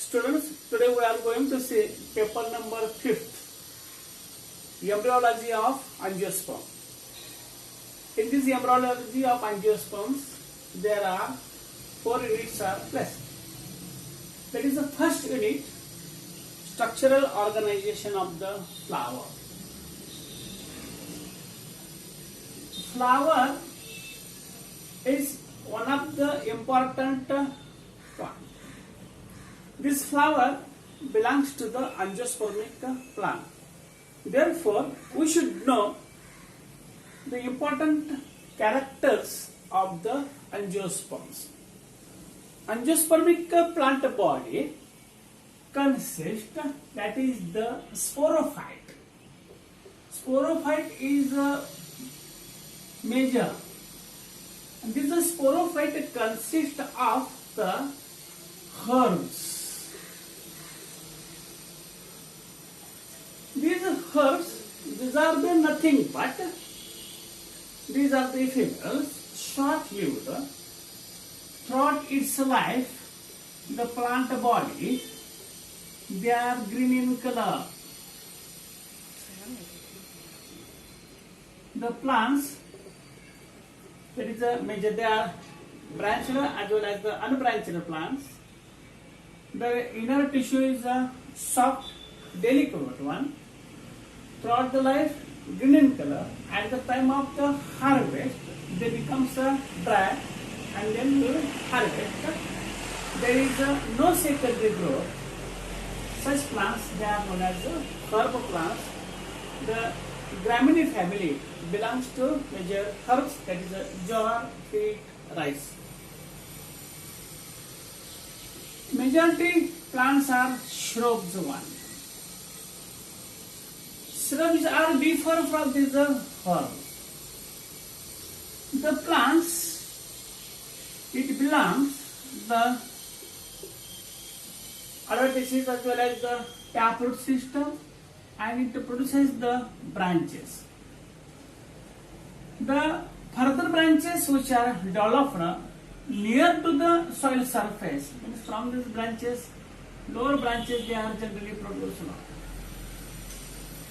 Students, today we are going to see paper number 5th, embryology of angiosperm. In this embryology of angiosperms, there are 4 units are placed. That is the first unit, structural organization of the flower. Flower is one of the important plant. This flower belongs to the angiospermic plant. Therefore, we should know the important characters of the angiosperms. Angiospermic plant body consists, that is the sporophyte. Sporophyte is a major. And this sporophyte consists of the herbs. These herbs, these are the nothing but, these are the females, short-lived, throughout its life, the plant body, they are green in color. The plants, there is a major, they are branched as well as the unbranched plants. The inner tissue is a soft, delicate one. Throughout the life, green in color. At the time of the harvest, they become dry, and then will harvest. There is no secondary growth. Such plants, they are known as herb plants. The Gramineae family belongs to major herbs, that is jowar, wheat, rice. Majority plants are shrubs one. Shrubs are different from these herbs. The plants, it belongs the adventices as well as the taproot system, and it produces the branches. The further branches which are developed near to the soil surface, means from these branches, lower branches, they are generally produced,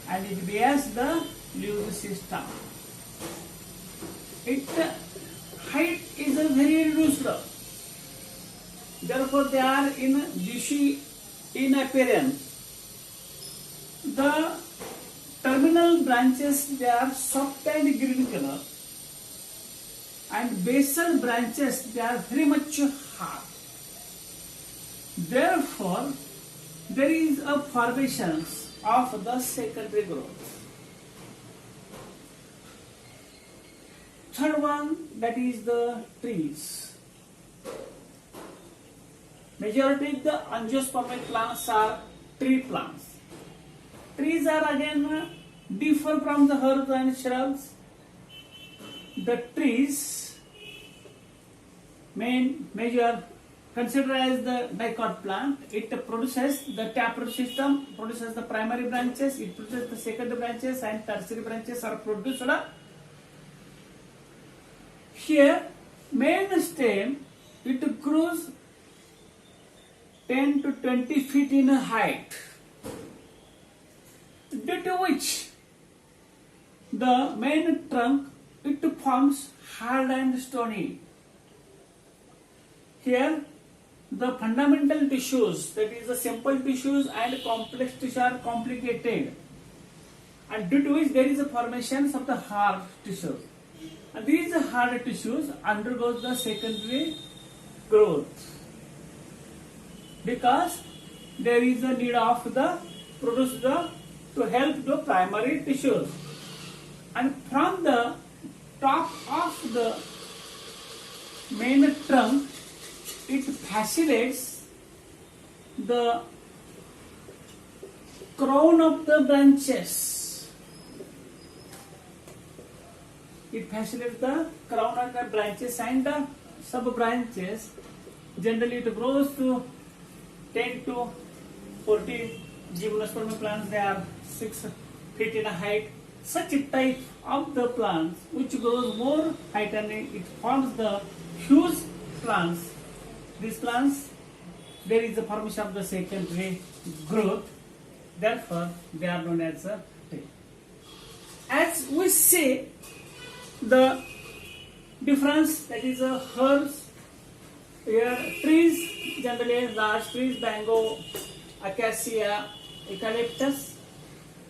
and it bears the leaf system. Its height is very reduced. Therefore, they are bushy in appearance. The terminal branches, they are soft and green color, and basal branches, they are very much hard. Therefore, there is a formation of the secondary growth. Third one, that is the trees. Majority of the angiospermic plants are tree plants. Trees are again different from the herbs and shrubs. The trees, major, considered as the dicot plant, it produces the taproot system, produces the primary branches, it produces the secondary branches, and tertiary branches are produced. Here, main stem, it grows 10 to 20 feet in height, due to which the main trunk, it forms hard and stony. Here, the fundamental tissues, that is the simple tissues and complex tissues, are complicated, and due to which there is a formation of the hard tissues. And these hard tissues undergoes the secondary growth, because there is a need of the produce to help the primary tissues. And from the top of the main trunk, it facilitates the crown of the branches. It facilitates the crown of the branches and the sub branches. Generally, it grows to 10 to 40 gymnosperm plants. They are 6 feet in height. Such a type of the plants which grows more height, and it forms the huge plants. These plants there is the formation of the secondary growth. Therefore, they are known as a tree. As we see the difference, that is a herbs. Here, trees generally large trees, bamboo, acacia, eucalyptus.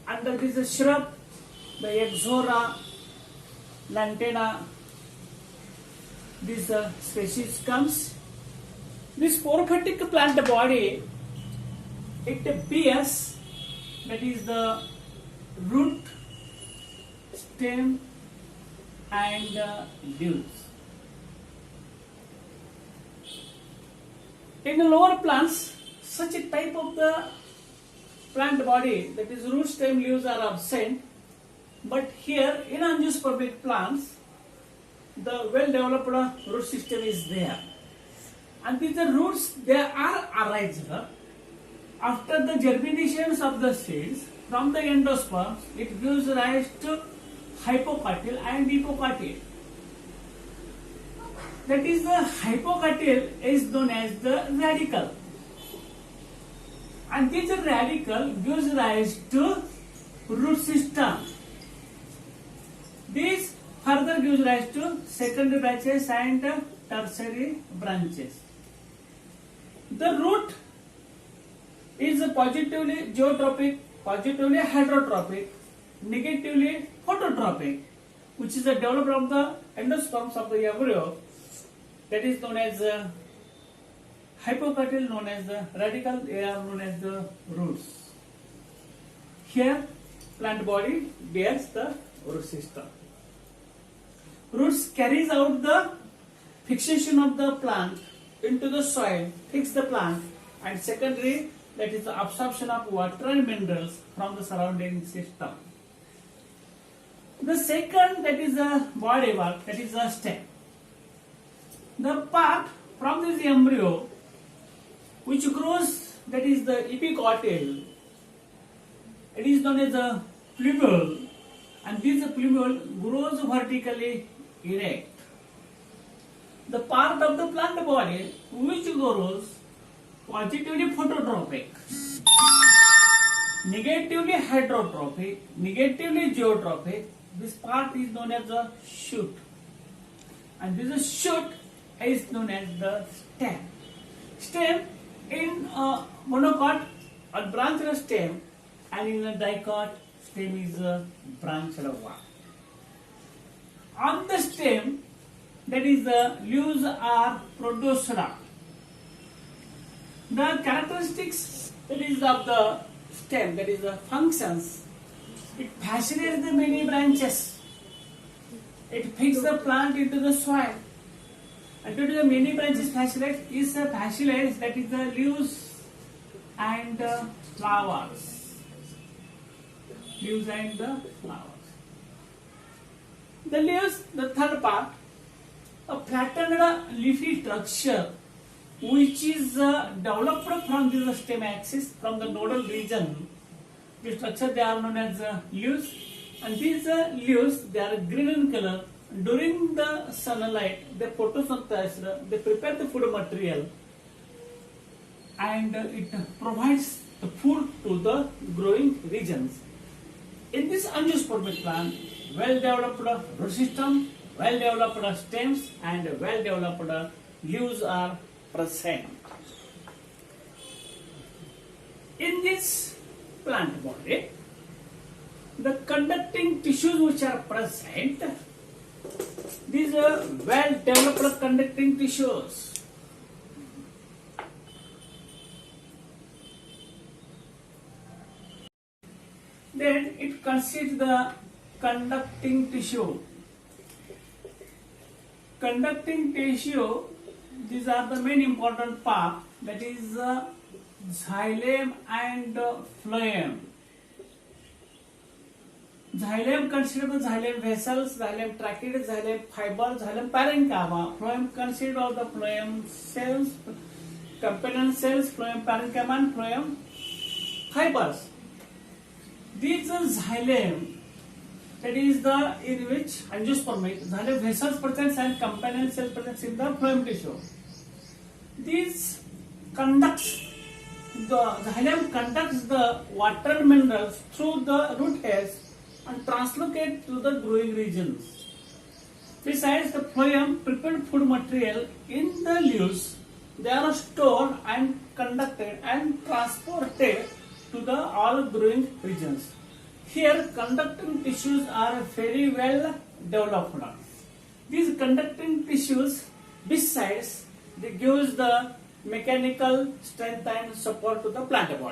Under this is a shrub, the Exora, lantana. This species comes. This sporophytic plant body, it bears, that is the root, stem, and leaves. In the lower plants, such a type of the plant body, that is root, stem, leaves, are absent. But here in angiospermic plants, the well-developed root system is there. And these roots, they are arised after the germinations of the seeds from the endosperms. It gives rise to hypocotyl and epicotyl. That is, the hypocotyl is known as the radicle, and this radicle gives rise to root system. This further gives rise to secondary branches and tertiary branches. The root is positively geotropic, positively hydrotropic, negatively phototropic, which is the development of the endosperms of the embryo. That is known as hypocotyl, known as the radicle, they are known as the roots. Here, plant body bears the root system. Roots carries out the fixation of the plant into the soil, fix the plant, and secondary, that is the absorption of water and minerals from the surrounding system. The second, that is the body work, that is the stem. The part from this embryo which grows, that is the epicotyl, it is known as the plumule, and this plumule grows vertically erect. The part of the plant body which grows positively phototropic, negatively hydrotropic, negatively geotropic, this part is known as the shoot, and this shoot is known as the stem. Stem in a monocot or branched stem, and in a dicot, stem is a branched one. On the stem, that is the leaves are producera. The characteristics, that is of the stem, that is the functions, it fascinates the many branches. It fixes the plant into the soil. And due to the many branches fasciculate is the fasciculate, that is the leaves and flowers. Leaves and the flowers. The leaves, the third part, a flattened leafy structure which is developed from the stem axis, from the nodal region. The structure, they are known as leaves, and these leaves, they are green in color. During the sunlight, they photosynthesize, they prepare the food material, and it provides the food to the growing regions. In this angiospermic plant, well-developed root system, well-developed stems, and well-developed leaves are present. In this plant body, the conducting tissues which are present, these are well-developed conducting tissues. Then it consists the conducting tissue. Conducting tissue, these are the main important part, that is xylem and phloem. Xylem consists of the xylem vessels, xylem tracheids, xylem fiber, xylem parenchyma. Phloem consists of the phloem cells, component cells, phloem parenchyma, and phloem fibers. These xylem, that is the in which angiospermic xylem vessels present and component cells present in the phloem tissue. These xylem conducts the water minerals through the root hairs and translocate to the growing regions. Besides the phloem prepared food material in the leaves, they are stored and conducted and transported to the all growing regions. Here conducting tissues are very well developed. These conducting tissues, besides, they gives the mechanical strength and support to the plant body.